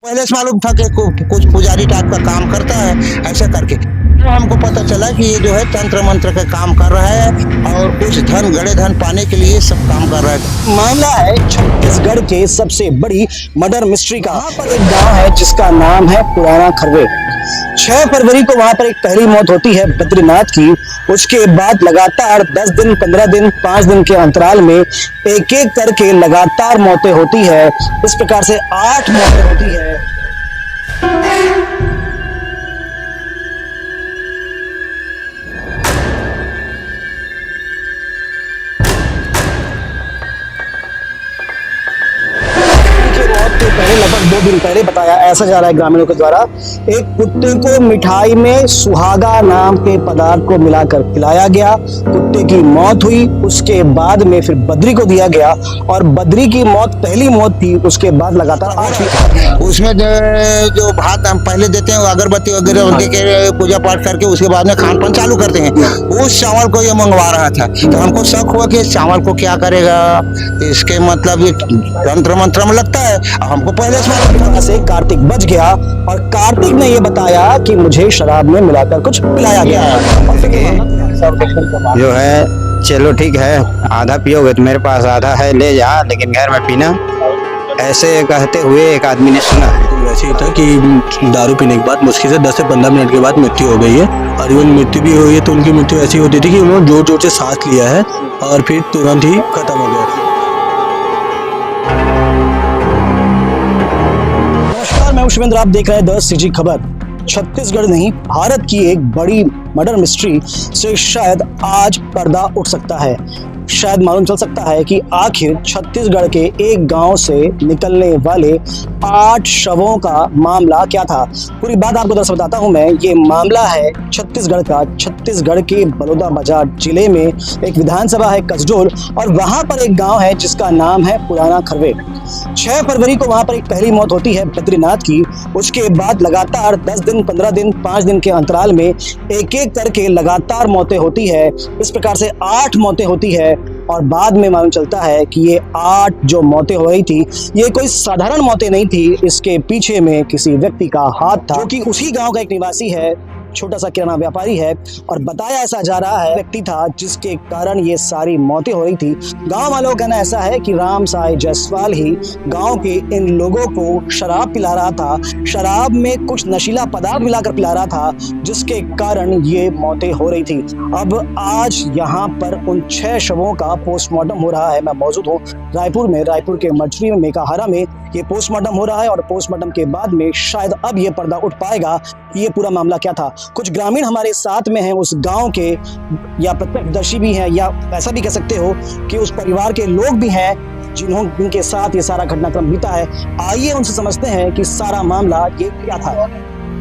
पहले से मालूम था कि कुछ पुजारी टाइप का काम करता है ऐसा करके। तो हमको पता चला कि ये जो है तंत्र मंत्र का काम कर रहा है और कुछ धन गड़े धन पाने के लिए सब काम कर रहा है। मामला है छत्तीसगढ़ के सबसे बड़ी मर्डर मिस्ट्री का। वहाँ पर एक गांव है जिसका नाम है पुराना खरवे। 6 फरवरी को वहां पर एक पहली मौत होती है बद्रीनाथ की। उसके बाद लगातार 10 दिन 15 दिन 5 दिन के अंतराल में एक एक करके लगातार मौतें होती है। इस प्रकार से 8 मौतें होती है। पहले लगभग 2 दिन पहले बताया ऐसा जा रहा है ग्रामीणों के द्वारा, एक कुत्ते को मिठाई में सुहागा नाम के पदार्थ को मिलाकर खिलाया गया, कुत्ते की मौत हुई। उसके बाद में फिर बद्री को दिया गया और बद्री की मौत पहली मौत थी। उसके बाद लगातार 8 उसमें जो भात हम पहले देते हैं अगरबत्ती वगैरह दे के पूजा पाठ करके उसके बाद में खान पान चालू करते हैं। उस चावल को ये मंगवा रहा था तो हमको शक हुआ कि इस चावल को क्या करेगा, इसके मतलब ये तंत्र मंत्र में लगता है। हमको पहले से कार्तिक बच गया और कार्तिक ने ये बताया कि मुझे शराब में मिलाकर कुछ पिलाया गया। जो है चलो ठीक है, आधा पियोगे तो मेरे पास आधा है, ले जा, लेकिन घर में पीना, ऐसे कहते हुए एक आदमी ने सुना। वैसे ही था कि दारू पीने के बाद मुश्किल से 10 से 15 मिनट के बाद मृत्यु हो गई है। और इवन मृत्यु भी हुई है तो उनकी मृत्यु ऐसी होती थी कि उन्होंने जोर जोर से सांस लिया है और फिर तुरंत ही खत्म हो गया। मैं शिवेंद्र, आप देख रहे हैं 10 CG खबर। छत्तीसगढ़ नहीं, भारत की एक बड़ी मर्डर मिस्ट्री से शायद आज पर्दा उठ सकता है। शायद मालूम चल सकता है कि आखिर छत्तीसगढ़ के एक गांव से निकलने वाले 8 शवों का मामला क्या था। पूरी बात आपको दरअसल बताता हूं मैं। ये मामला है छत्तीसगढ़ का। छत्तीसगढ़ के बलौदाबाजार जिले में एक विधानसभा है कसडोल और वहां पर एक गांव है जिसका नाम है पुराना खरवे। 6 फरवरी को वहां पर एक पहली मौत होती है बद्रीनाथ की। उसके बाद लगातार 10 दिन 15 दिन 5 दिन के अंतराल में एक एक करके लगातार मौतें होती है। इस प्रकार से 8 मौतें होती है और बाद में मालूम चलता है कि ये 8 जो मौतें हो रही थी ये कोई साधारण मौतें नहीं थी। इसके पीछे में किसी व्यक्ति का हाथ था जो कि उसी गांव का एक निवासी है, छोटा सा किराना व्यापारी है। और बताया ऐसा जा रहा है व्यक्ति था जिसके कारण ये सारी मौतें हो रही थी। गांव वालों का कहना ऐसा है कि राम साई जायसवाल ही गांव के इन लोगों को शराब पिला रहा था। शराब में कुछ नशीला पदार्थ मिलाकर पिला रहा था जिसके कारण ये मौतें हो रही थी। अब आज यहाँ पर उन 6 शवों का पोस्टमार्टम हो रहा है। मैं मौजूद हूँ रायपुर में, रायपुर के मर्चरी में, मेकाहारा में ये पोस्टमार्टम हो रहा है और पोस्टमार्टम के बाद में शायद अब ये पर्दा उठ पाएगा कि ये पूरा मामला क्या था। कुछ ग्रामीण हमारे साथ में हैं उस गांव के, या प्रत्यक्षदर्शी भी हैं, या ऐसा भी कह सकते हो कि उस परिवार के लोग भी हैं जिनके साथ ये सारा घटनाक्रम बीता है। आइए उनसे समझते हैं कि सारा मामला ये क्या था।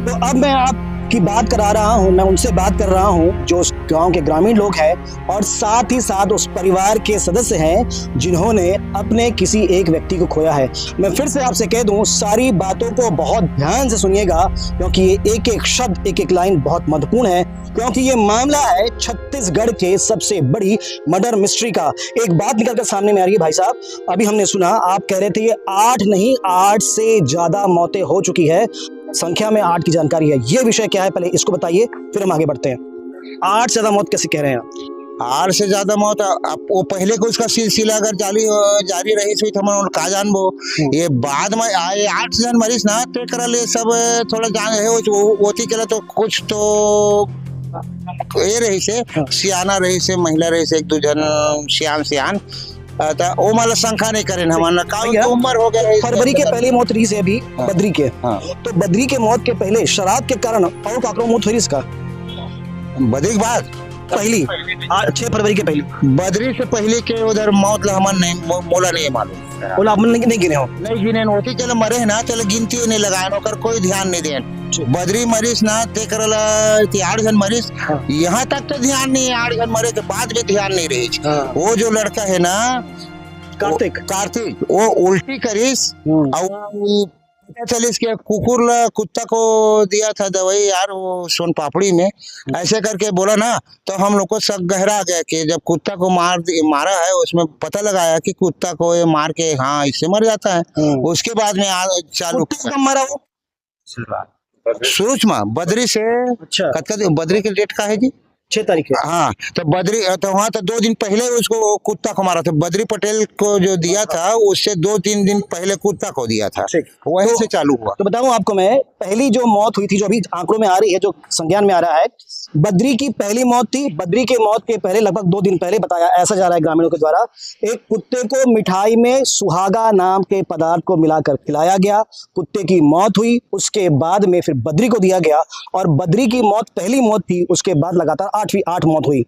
तो अब मैं आपकी बात करा रहा हूं, मैं उनसे बात कर रहा हूं जो उस गांव के ग्रामीण लोग हैं और साथ ही साथ उस परिवार के सदस्य हैं जिन्होंने अपने किसी एक व्यक्ति को खोया है। मैं फिर से आपसे कह दूं, सारी बातों को बहुत ध्यान से सुनिएगा क्योंकि ये एक एक शब्द एक एक लाइन बहुत महत्वपूर्ण है, क्योंकि ये मामला है छत्तीसगढ़ के सबसे बड़ी मर्डर मिस्ट्री का। एक बात निकलकर सामने में आ रही है भाई साहब, अभी हमने सुना आप कह रहे थे ये 8 नहीं 8 से ज्यादा मौतें हो चुकी है, संख्या में 8 की जानकारी है। ये विषय क्या है पहले इसको बताइए, फिर हम आगे बढ़ते हैं। 8 से ज्यादा मौत कैसे कह रहे हैं आप? 8 से ज्यादा मौत अब वो पहले को उसका सिलसिला अगर जारी रही हुई तो का जानबो। ये बाद में आए 8 जन मरीज ना ते करल सब थोड़ा जान है वो के तो कुछ तो ये रही से सियाना रही से महिला रही से 1-2 जन सियान ओ माला शंका नहीं करें हमारा का उम्र हो गया। फरवरी के पहली मौत रही से अभी बद्री के। तो बद्री के मौत के पहले शराब के कारण और काकरो मौत हुई इसका बद्री के बाद पहली 6 फरवरी के पहले बद्री से पहले के उधर मौत हमन नहीं मोला नहीं मालूम। बोला आप नहीं गिने हो? नहीं गिने होती चलो मरे है ना, चलो गिनती नहीं लगाए कर कोई ध्यान नहीं दे। बद्री मरीज ना ते करला 8 जन मरीज, यहाँ तक तो ध्यान नहीं है। 8 जन मरे के बाद भी ध्यान नहीं रही। वो जो लड़का है ना कार्तिक वो उल्टी करीस और चलिए इसके कुत्ता को दिया था दवाई यार, वो सोन पापड़ी में ऐसे करके बोला ना, तो हम लोग को शक गहरा गया कि जब कुत्ता को मारा है, उसमें पता लगाया कि कुत्ता को ये मार के हाँ इससे मर जाता है। उसके बाद में चालू कब मारा वो? सूचना बद्री से। अच्छा। बद्री की डेट का है जी 6 तारीख है। हाँ, तो बद्री तो वहाँ तो 2 दिन पहले उसको कुत्ता को मारा था। बद्री पटेल को जो दिया था उससे 2-3 दिन पहले कुत्ता को दिया था, वहीं से चालू हुआ। तो बताऊं आपको मैं, पहली जो मौत हुई थी, जो अभी आंकड़ों में आ रही है, जो संज्ञान में आ रहा है, बद्री की पहली मौत थी। बद्री के मौत के पहले लगभग 2 दिन पहले बताया ऐसा जा रहा है ग्रामीणों के द्वारा, एक कुत्ते को मिठाई में सुहागा नाम के पदार्थ को मिलाकर खिलाया गया, कुत्ते की मौत हुई। उसके बाद में फिर बद्री को दिया गया, और बद्री की मौत पहली मौत थी। उसके बाद लगातार 8 मौत हुई।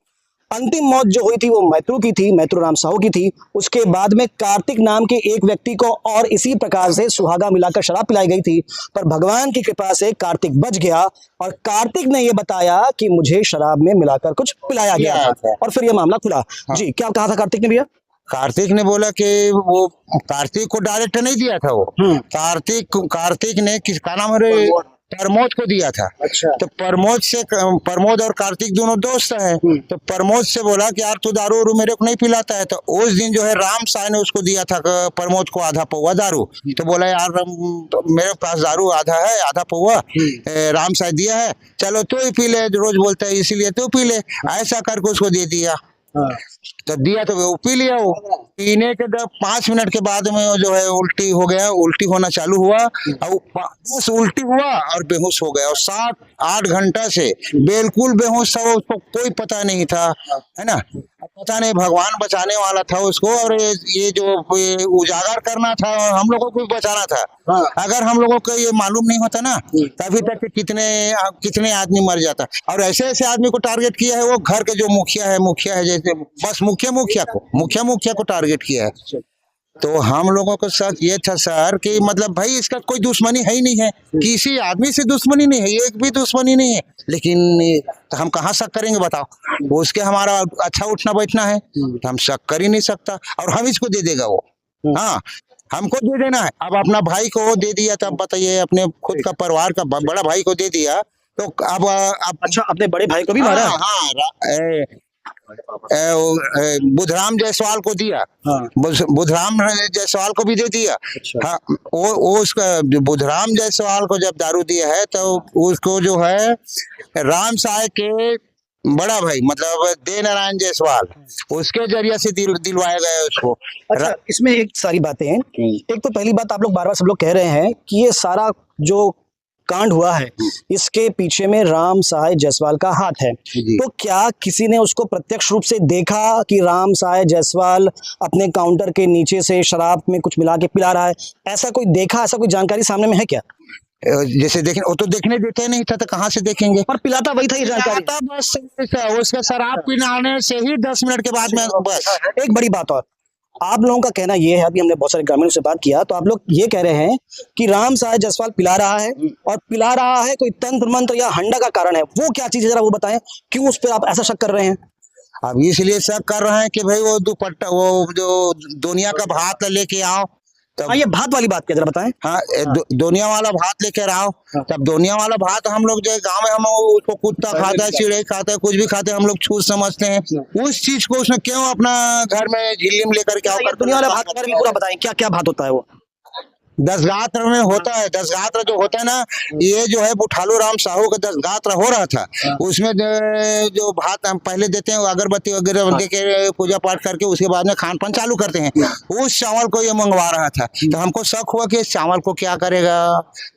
अंतिम मौत जो हुई थी वो मैत्रू की थी, मैत्रू राम साहू की थी। उसके बाद में कार्तिक नाम के एक व्यक्ति को और इसी प्रकार से सुहागा मिलाकर शराब पिलाई गई थी, पर भगवान की कृपा से कार्तिक बच गया, और कार्तिक ने ये बताया कि मुझे शराब में मिलाकर कुछ पिलाया गया था, और फिर ये मामला खुला। जी, क्या कहा था कार्तिक ने भैया? कार्तिक ने बोला कि वो कार्तिक को डायरेक्ट नहीं दिया था, वो कार्तिक ने किसका नाम है, प्रमोद को दिया था। अच्छा। तो प्रमोद और कार्तिक दोनों दोस्त हैं, तो प्रमोद से बोला कि यार तू दारू वारू मेरे को नहीं पिलाता है, तो उस दिन जो है राम साय ने उसको दिया था प्रमोद को आधा पौवा दारू। तो बोला यार तो मेरे पास दारू आधा है, आधा पौवा राम साय दिया है, चलो तू ही पी ले, रोज बोलता है इसीलिए तू पी ले, ऐसा करके उसको दे दिया। तो दिया तो वो पी लिया। वो पीने के 5 मिनट के बाद में वो जो है उल्टी हो गया, उल्टी होना चालू हुआ, और बस उल्टी हुआ और बेहोश हो गया, और 7-8 घंटा से बिल्कुल बेहोश था। उसको कोई पता नहीं था, है ना, पता नहीं भगवान बचाने वाला था उसको, और ये जो उजागर करना था, हम लोगों को बचाना था। अगर हम लोगों को ये मालूम नहीं होता ना, तभी तक कितने आदमी मर जाता। और ऐसे ऐसे आदमी को टारगेट किया है, वो घर के जो मुखिया है जैसे, बस मुखिया को टारगेट किया है। तो हम लोगों को शक ये था सर कि मतलब भाई इसका कोई दुश्मनी है ही नहीं है, किसी आदमी से दुश्मनी नहीं है, एक भी दुश्मनी नहीं है, लेकिन तो हम कहाँ शक करेंगे बताओ? उसके हमारा अच्छा उठना बैठना है, तो हम शक कर ही नहीं सकता, और हम इसको दे देगा वो। हाँ, हमको दे देना है। अब अपना भाई को दे दिया, तब बताइए, अपने खुद का परिवार का बड़ा भाई को दे दिया, तो अब अच्छा, अपने बड़े भाई को भी मारा? हाँ, बुधराम जायसवाल को दिया। बुधराम जायसवाल को भी दे दिया। हाँ, वो उसका बुधराम जायसवाल को जब दारू दिया है, तो उसको जो है राम साय के बड़ा भाई मतलब दे नारायण जायसवाल, उसके जरिए से दिलवाया गया उसको। अच्छा, इसमें एक सारी बातें हैं। एक तो पहली बात, आप लोग बार-बार सब लोग कह रहे हैं कि ये सारा जो कांड हुआ है, इसके पीछे में राम सहाय जायसवाल का हाथ है। तो क्या किसी ने उसको प्रत्यक्ष रूप से देखा कि राम सहाय जायसवाल अपने काउंटर के नीचे से शराब में कुछ मिला के पिला रहा है? ऐसा कोई देखा, ऐसा कोई जानकारी सामने में है क्या? जैसे देखें, वो तो देखने देते नहीं था, तो कहाँ से देखेंगे? पर पिलाता वही था, ये जानकारी बस उसका शराब पीने से ही 10 मिनट के बाद में बस। एक बड़ी बात और, आप लोगों का कहना ये है, अभी हमने बहुत सारे ग्रामीणों से बात किया, तो आप लोग ये कह रहे हैं कि राम सहाय जायसवाल पिला रहा है, और पिला रहा है कोई तंत्र मंत्र या हंडा का कारण है। वो क्या चीज है, जरा वो बताएं, क्यों उस पर आप ऐसा शक कर रहे हैं? अब इसलिए शक कर रहे हैं कि भाई वो दुपट्टा, वो जो दुनिया का भात लेके आओ। हाँ, ये भात वाली बात क्या, जरा बताएं। हाँ, दुनिया वाला भात लेकर आओ। तब दुनिया वाला भात हम लोग जो गांव में, हम उसको कुत्ता खाता है, चिड़ै खाता है, कुछ भी खाते हैं, हम लोग छूत समझते हैं। उस चीज को उसने क्यों अपना घर में झिल्ली में लेकर के आओ? दुनिया वाला भात के बारे में पूरा बताएं, क्या क्या भात होता है वो? दसगात्र में होता है। दसगात्र जो होता है ना, ये जो है बुठालू राम साहू का दसगात्र हो रहा था, उसमें जो भात हम पहले देते हैं, अगरबत्ती वगैरह दे के पूजा पाठ करके उसके बाद में खान पान चालू करते हैं। उस चावल को ये मंगवा रहा था, तो हमको शक हुआ कि इस चावल को क्या करेगा,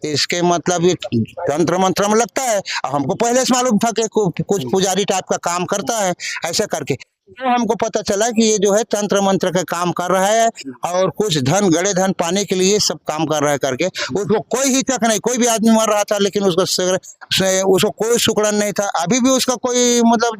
इसके मतलब ये तंत्र मंत्र में लगता है। हमको पहले से मालूम था कि कुछ पुजारी टाइप का काम करता है, ऐसा करके तो हमको पता चला कि ये जो है तंत्र मंत्र का काम कर रहा है, और कुछ गड़े धन पाने के लिए सब काम कर रहा है करके। उसको कोई हिचक नहीं, कोई भी आदमी मर रहा था, लेकिन उसको कोई सुकड़न नहीं था, अभी भी उसका कोई मतलब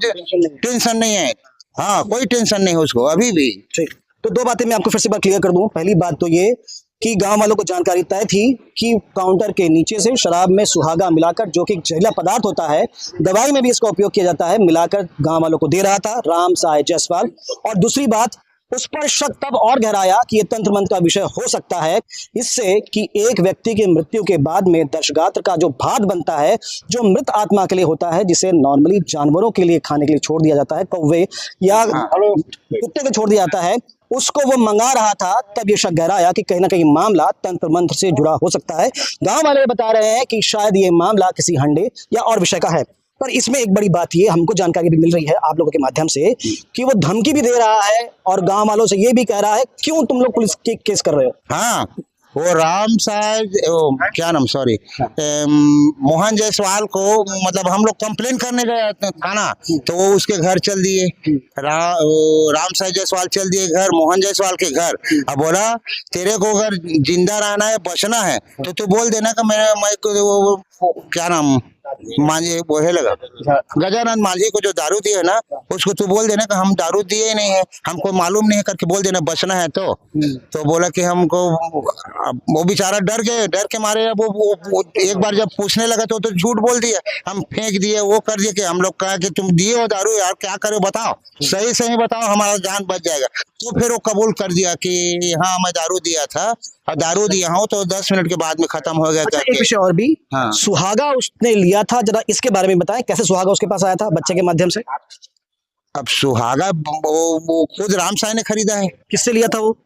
टेंशन नहीं है। हाँ, कोई टेंशन नहीं है उसको अभी भी। ठीक, तो 2 बातें मैं आपको फिर से बार क्लियर कर दूं। पहली बात तो ये कि गांव वालों को जानकारी तय थी कि काउंटर के नीचे से शराब में सुहागा मिलाकर, जो कि जहरीला पदार्थ होता है, दवाई में भी इसका उपयोग किया जाता है, मिलाकर गांव वालों को दे रहा था राम सहाय जायसवाल। और दूसरी बात, उस पर शक तब और गहराया कि ये तंत्र मंत्र का विषय हो सकता है, इससे कि एक व्यक्ति की मृत्यु के बाद में दशगात्र का जो भात बनता है, जो मृत आत्मा के लिए होता है, जिसे नॉर्मली जानवरों के लिए खाने के लिए छोड़ दिया जाता है, कौवे या कुत्ते को छोड़ दिया जाता है, उसको वो मंगा रहा था। तब ये शक गहराया कि कहीं ना कहीं मामला तंत्र मंत्र से जुड़ा हो सकता है। गांव वाले बता रहे हैं कि शायद ये मामला किसी हंडे या और विषय का है। पर इसमें एक बड़ी बात ये हमको जानकारी भी मिल रही है आप लोगों के माध्यम से कि वो धमकी भी दे रहा है और गांव वालों से ये भी कह रहा है, क्यों तुम लोग पुलिस के केस कर रहे हो? हाँ, वो राम साहब क्या नाम, सॉरी, मोहन जायसवाल को मतलब हम लोग कंप्लेन करने गए थाना, तो वो उसके घर चल दिए। राम साहब जायसवाल चल दिए घर, मोहन जायसवाल के घर। अब बोला तेरे को अगर जिंदा रहना है, बचना है, तो तू बोल देना कि मैं क्या नाम मांझी वो है लगा गजानंद मांझी को जो दारू दिए ना, उसको तू बोल देना कि हम दारू दिए ही नहीं है, हमको मालूम नहीं है करके बोल देना, बचना है तो बोला कि हमको। वो बेचारा डर के मारे। अब वो एक बार जब पूछने लगा तो झूठ बोल दिया, हम फेंक दिए, वो कर दिए कि हम लोग कहा कि तुम दिए हो दारू, यार क्या करो बताओ, सही बताओ, हमारा जान बच जाएगा। तो फिर वो कबूल कर दिया कि हाँ मैं दारू दिया था, और दारू दिया हूँ तो 10 मिनट के बाद में खत्म हो गया। अच्छा, एक विषय और भी, हाँ। सुहागा उसने लिया था, जरा इसके बारे में बताएं, कैसे सुहागा उसके पास आया था बच्चे के माध्यम से? अब सुहागा वो खुद राम साहब ने खरीदा है। किससे लिया था वो?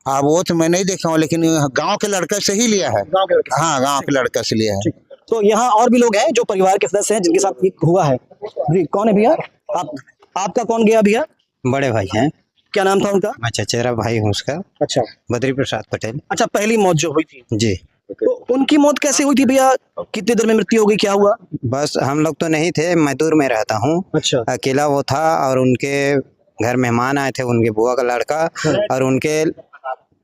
अब वो तो मैं नहीं देखा हूँ, लेकिन गांव के लड़के से ही लिया है। हाँ, गांव के लड़के से लिया है। तो यहाँ और भी लोग हैं जो परिवार के सदस्य हैं जिनके साथ ये हुआ है। जी, कौन है भैया? आपका कौन गया भैया? बड़े भाई हैं। क्या नाम था उनका? मैं चचेरा भाई हूँ उसका। अच्छा, बद्री प्रसाद पटेल। अच्छा, पहली मौत जो हुई थी, जी, तो उनकी मौत कैसे हुई थी भैया? कितनी देर में मृत्यु हो गई, क्या हुआ? बस हम लोग तो नहीं थे, मैं दूर में रहता हूँ। अच्छा, अकेला वो था और उनके घर मेहमान आए थे, उनके बुआ का लड़का और उनके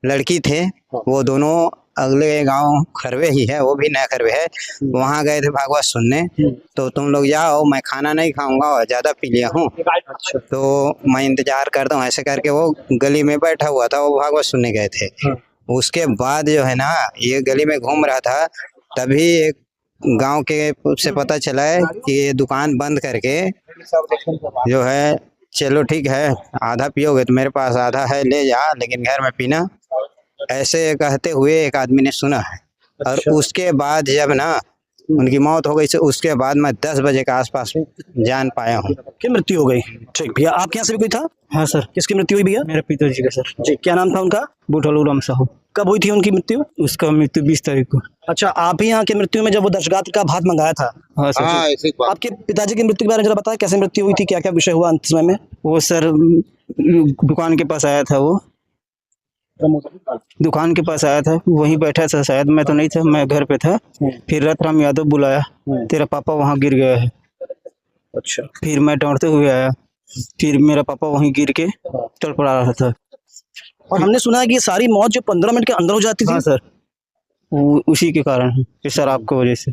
लड़की थे। वो दोनों अगले गांव खरवे ही है, वो भी नया खरवे है, वहाँ गए थे भागवत सुनने। तो तुम लोग जाओ, मैं खाना नहीं खाऊंगा और ज्यादा पी लिया हूँ, तो मैं इंतजार करता हूँ, ऐसे करके वो गली में बैठा हुआ था, वो भागवत सुनने गए थे। उसके बाद जो है ना, ये गली में घूम रहा था, तभी एक गांव के से पता चला है कि ये दुकान बंद करके जो है, चलो ठीक है, आधा पियोगे तो मेरे पास आधा है, ले जा, लेकिन घर में पीना, ऐसे कहते हुए एक आदमी ने सुना है। और उसके बाद जब ना उनकी मौत हो गई, तो उसके बाद मैं 10 बजे के आसपास जान पाया हूँ कि मृत्यु हो गई। ठीक भैया, आपके यहाँ से भी कोई था? हाँ सर। किसकी मृत्यु हुई भैया? मेरे पिताजी का सर। जी, क्या नाम था उनका? बुढ़लू राम साहू। कब हुई थी उनकी मृत्यु? उसका मृत्यु 20 तारीख को। अच्छा, आप ही यहाँ की मृत्यु में जब वो दशगात्र का भात मंगाया था? हाँ सर। हाँ, ऐसी बात। आपके पिताजी की मृत्यु के बारे में जरा बताएं, कैसे मृत्यु हुई थी, क्या क्या विषय हुआ अंत समय में? वो सर दुकान के पास आया था, वो दुकान के पास आया था, वहीं बैठा था, शायद मैं तो नहीं था, मैं घर पे था। फिर रतराम यादव बुलाया, तेरा पापा वहाँ गिर गया है। अच्छा, फिर मैं दौड़ते हुए आया, फिर मेरा पापा वहीं गिर के तड़पड़ा रहा था। और हमने सुना है कि ये सारी मौत जो 15 मिनट के अंदर हो जाती थी। हाँ सर, उसी के कारण है, इस शराब की वजह से।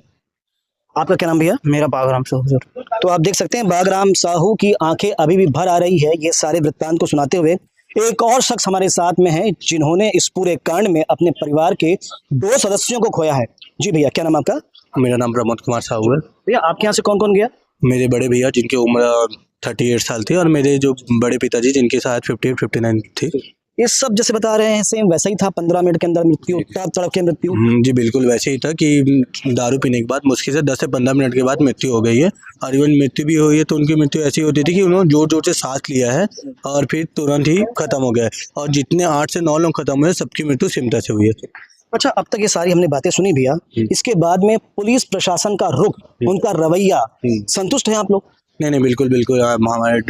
आपका क्या नाम भैया? मेरा बागराम साहू सर। तो आप देख सकते हैं बागराम साहू की आंखें अभी भी भर आ रही है ये सारे वृत्तांत को सुनाते हुए। एक और शख्स हमारे साथ में है जिन्होंने इस पूरे कांड में अपने परिवार के 2 सदस्यों को खोया है। जी भैया, क्या नाम आपका? मेरा नाम प्रमोद कुमार साहू है। भैया, आपके यहाँ से कौन कौन गया? मेरे बड़े भैया जिनकी उम्र 38 साल थी, और मेरे जो बड़े पिताजी जिनकी शायद 58-59 थी। ये सब जैसे बता रहे हैं सेम वैसा ही था, 15 मिनट के अंदर मृत्यु, तड़प के मृत्यु। जी बिल्कुल वैसे ही था कि दारू पीने के बाद मुश्किल से 10 से 15 मिनट के बाद मृत्यु हो गई है। और इवन मृत्यु भी हुई है तो उनकी मृत्यु ऐसी होती थी कि उन्होंने जोर जोर से सांस लिया है और फिर तुरंत ही खत्म हो गया है। और जितने 8 से 9 लोग खत्म हुए, सबकी मृत्यु सिमटा से हुई है। अच्छा, अब तक ये सारी हमने बातें सुनी भैया, इसके बाद में पुलिस प्रशासन का रुख, उनका रवैया, संतुष्ट है आप लोग? नहीं, बिल्कुल हमारे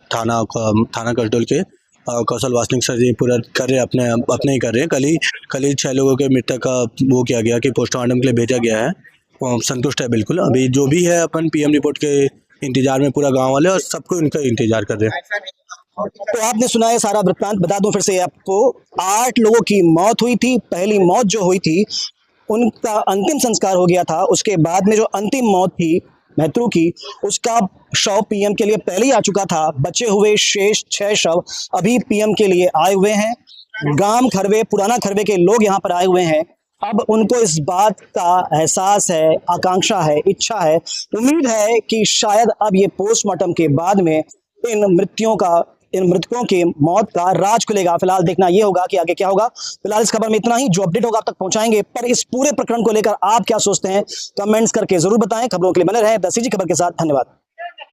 थाना कसडोल के कौशल वासनिक सर जी पूरा कर रहे हैं, अपने ही कर रहे हैं। कल ही 6 लोगों के मृतक का वो किया गया कि पोस्टमार्टम के लिए भेजा गया है। संतुष्ट है बिल्कुल। अभी जो भी है अपन पीएम रिपोर्ट के इंतजार में पूरा गांव वाले और सबको इनका इंतजार कर रहे हैं। तो आपने सुना है सारा वृत्तांत, बता दूं फिर से आपको। 8 लोगों की मौत हुई थी। पहली मौत जो हुई थी उनका अंतिम संस्कार हो गया था। उसके बाद में जो अंतिम मौत थी महत्रू की, उसका शव पीएम के लिए पहले ही आ चुका था। बचे हुए शेष 6 शव अभी पीएम के लिए आए हुए हैं। गांव खरवे, पुराना खरवे के लोग यहाँ पर आए हुए हैं। अब उनको इस बात का एहसास है, आकांक्षा है, इच्छा है, उम्मीद है कि शायद अब ये पोस्टमार्टम के बाद में इन मृत्युओं का इन मृतकों के मौत का राज खुलेगा। फिलहाल देखना यह होगा कि आगे क्या होगा। फिलहाल इस खबर में इतना ही। जो अपडेट होगा आप तक पहुंचाएंगे, पर इस पूरे प्रकरण को लेकर आप क्या सोचते हैं कमेंट्स करके जरूर बताएं। खबरों के लिए बने रहें द सीजी खबर के साथ। धन्यवाद।